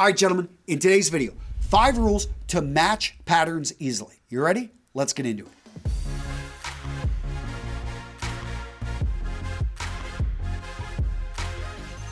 All right, gentlemen, in today's video, 5 rules to match patterns easily. You ready? Let's get into it.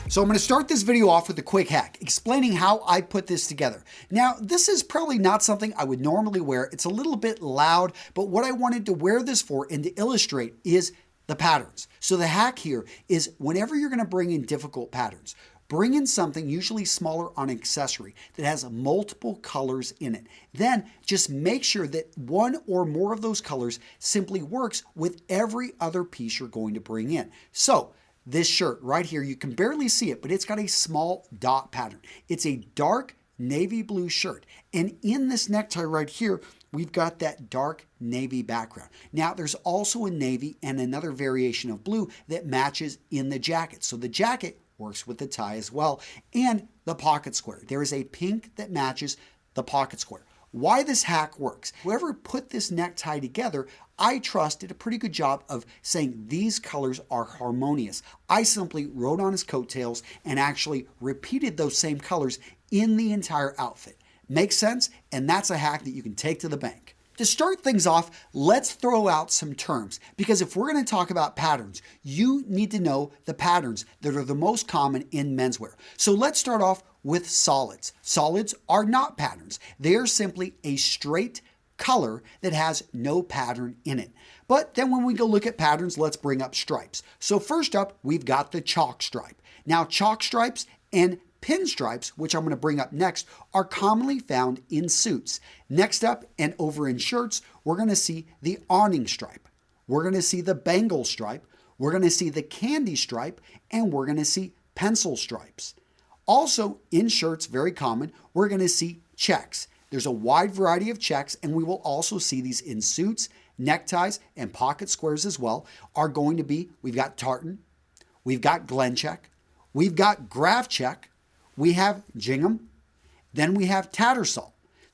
So I'm going to start this video off with a quick hack, explaining how I put this together. Now, this is probably not something I would normally wear. It's a little bit loud, but what I wanted to wear this for and to illustrate is the patterns. So the hack here is whenever you're going to bring in difficult patterns, bring in something usually smaller on accessory that has multiple colors in it. Then just make sure that one or more of those colors simply works with every other piece you're going to bring in. So this shirt right here, you can barely see it, but it's got a small dot pattern. It's a dark navy blue shirt. And in this necktie right here, we've got that dark navy background. Now, there's also a navy and another variation of blue that matches in the jacket. So the jacket works with the tie as well, and the pocket square. There is a pink that matches the pocket square. Why this hack works, whoever put this necktie together, I trust did a pretty good job of saying these colors are harmonious. I simply rode on his coattails and actually repeated those same colors in the entire outfit. Makes sense? And that's a hack that you can take to the bank. To start things off, let's throw out some terms, because if we're going to talk about patterns, you need to know the patterns that are the most common in menswear. So let's start off with solids. Solids are not patterns. They are simply a straight color that has no pattern in it. But then when we go look at patterns, let's bring up stripes. So first up, we've got the chalk stripe. Now, chalk stripes and pinstripes, which I'm going to bring up next, are commonly found in suits. Next up, and over in shirts, we're going to see the awning stripe. We're going to see the bangle stripe. We're going to see the candy stripe, and we're going to see pencil stripes. Also, in shirts, very common, we're going to see checks. There's a wide variety of checks, and we will also see these in suits, neckties, and pocket squares as well. Are going to be, we've got tartan, we've got Glen check, we've got graph check, we have gingham, then we have tattersall.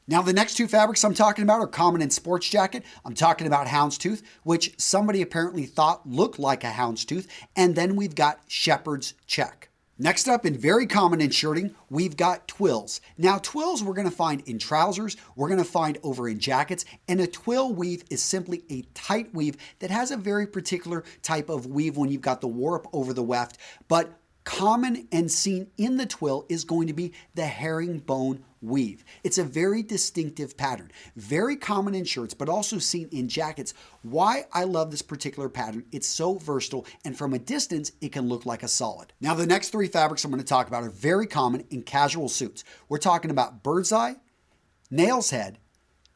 Now, the next 2 fabrics I'm talking about are common in sports jacket. I'm talking about houndstooth, which somebody apparently thought looked like a houndstooth. And then we've got shepherd's check. Next up, and very common in shirting, we've got twills. Now, twills we're going to find in trousers, we're going to find over in jackets, and a twill weave is simply a tight weave that has a very particular type of weave when you've got the warp over the weft, but common and seen in the twill is going to be the herringbone weave. It's a very distinctive pattern, very common in shirts, but also seen in jackets. Why I love this particular pattern, it's so versatile, and from a distance, it can look like a solid. Now, the next 3 fabrics I'm going to talk about are very common in casual suits. We're talking about bird's eye, nail's head,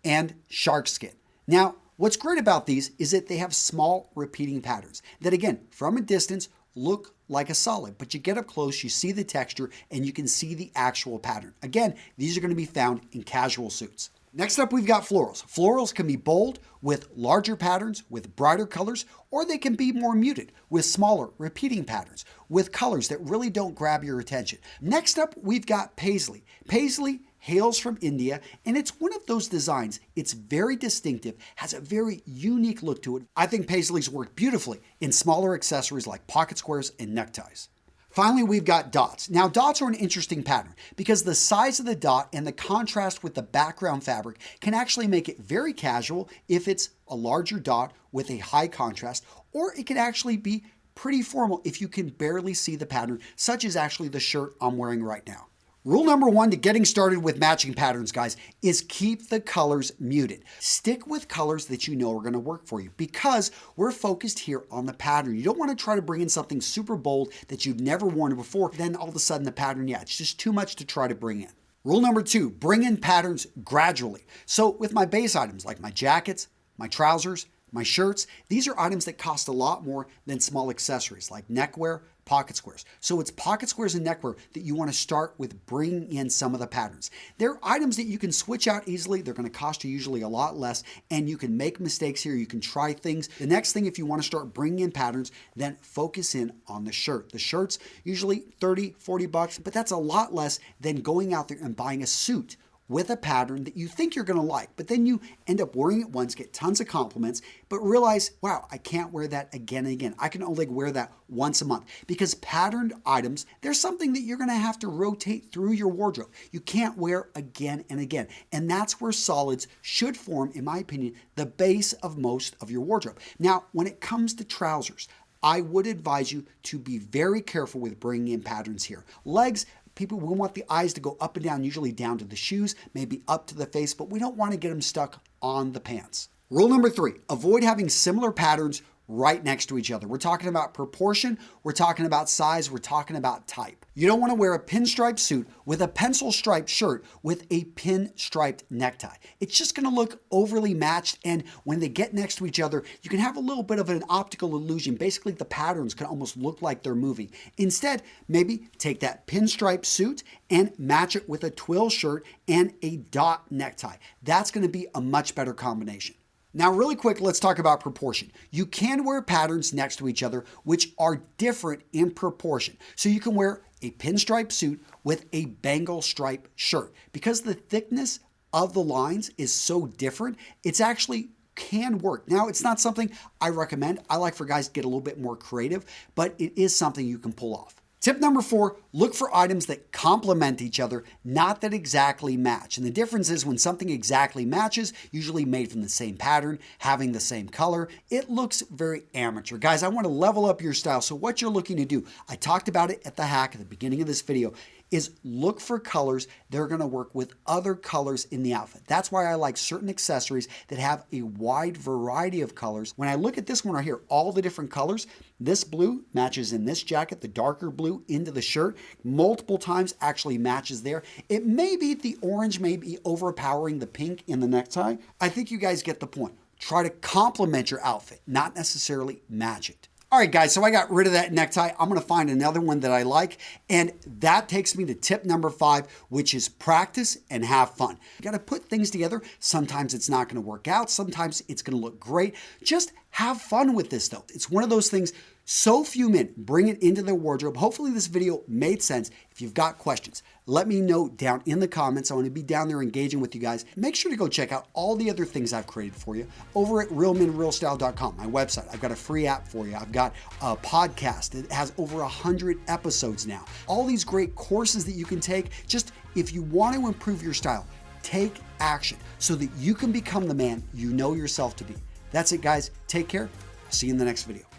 and shark skin. Now, what's great about these is that they have small repeating patterns that, again, from a distance, look like a solid, but you get up close, you see the texture, and you can see the actual pattern. Again, these are going to be found in casual suits. Next up, we've got florals. Florals can be bold with larger patterns, with brighter colors, or they can be more muted with smaller repeating patterns, with colors that really don't grab your attention. Next up, we've got paisley. Paisley hails from India, and it's one of those designs. It's very distinctive, has a very unique look to it. I think paisleys work beautifully in smaller accessories like pocket squares and neckties. Finally, we've got dots. Now, dots are an interesting pattern because the size of the dot and the contrast with the background fabric can actually make it very casual if it's a larger dot with a high contrast, or it can actually be pretty formal if you can barely see the pattern, such as actually the shirt I'm wearing right now. Rule number 1 to getting started with matching patterns, guys, is keep the colors muted. Stick with colors that you know are going to work for you because we're focused here on the pattern. You don't want to try to bring in something super bold that you've never worn before. Then all of a sudden the pattern, it's just too much to try to bring in. Rule number 2, bring in patterns gradually. So with my base items like my jackets, my trousers, my shirts, these are items that cost a lot more than small accessories like neckwear, pocket squares. So it's pocket squares and neckwear that you want to start with bringing in some of the patterns. They're items that you can switch out easily. They're going to cost you usually a lot less, and you can make mistakes here. You can try things. The next thing, if you want to start bringing in patterns, then focus in on the shirt. The shirt's usually $30, $40, but that's a lot less than going out there and buying a suit with a pattern that you think you're gonna like, but then you end up wearing it once, get tons of compliments, but realize, wow, I can't wear that again and again. I can only wear that once a month, because patterned items, they're something that you're gonna have to rotate through your wardrobe. You can't wear again and again. And that's where solids should form, in my opinion, the base of most of your wardrobe. Now, when it comes to trousers, I would advise you to be very careful with bringing in patterns here. Legs, people, we want the eyes to go up and down, usually down to the shoes, maybe up to the face, but we don't want to get them stuck on the pants. Rule number 3, avoid having similar patterns right next to each other. We're talking about proportion, we're talking about size, we're talking about type. You don't want to wear a pinstripe suit with a pencil striped shirt with a pinstriped necktie. It's just going to look overly matched, and when they get next to each other, you can have a little bit of an optical illusion. Basically, the patterns can almost look like they're moving. Instead, maybe take that pinstripe suit and match it with a twill shirt and a dot necktie. That's going to be a much better combination. Now, really quick, let's talk about proportion. You can wear patterns next to each other which are different in proportion. So you can wear a pinstripe suit with a Bengal stripe shirt. Because the thickness of the lines is so different, it's actually can work. Now, it's not something I recommend. I like for guys to get a little bit more creative, but it is something you can pull off. Tip number 4, look for items that complement each other, not that exactly match. And the difference is when something exactly matches, usually made from the same pattern, having the same color, it looks very amateur. Guys, I want to level up your style. So what you're looking to do, I talked about it at the hack at the beginning of this video, is look for colors that are going to work with other colors in the outfit. That's why I like certain accessories that have a wide variety of colors. When I look at this one right here, all the different colors, this blue matches in this jacket, the darker blue into the shirt, multiple times actually matches there. It may be the orange may be overpowering the pink in the necktie. I think you guys get the point. Try to complement your outfit, not necessarily match it. All right, guys, so I got rid of that necktie. I'm going to find another one that I like, and that takes me to tip number 5, which is practice and have fun. You got to put things together. Sometimes it's not going to work out. Sometimes it's going to look great. Just have fun with this, though. It's one of those things. So few men bring it into their wardrobe. Hopefully this video made sense. If you've got questions, let me know down in the comments. I want to be down there engaging with you guys. Make sure to go check out all the other things I've created for you over at realmenrealstyle.com, my website. I've got a free app for you. I've got a podcast that has over 100 episodes now. All these great courses that you can take. Just if you want to improve your style, take action so that you can become the man you know yourself to be. That's it, guys. Take care. I'll see you in the next video.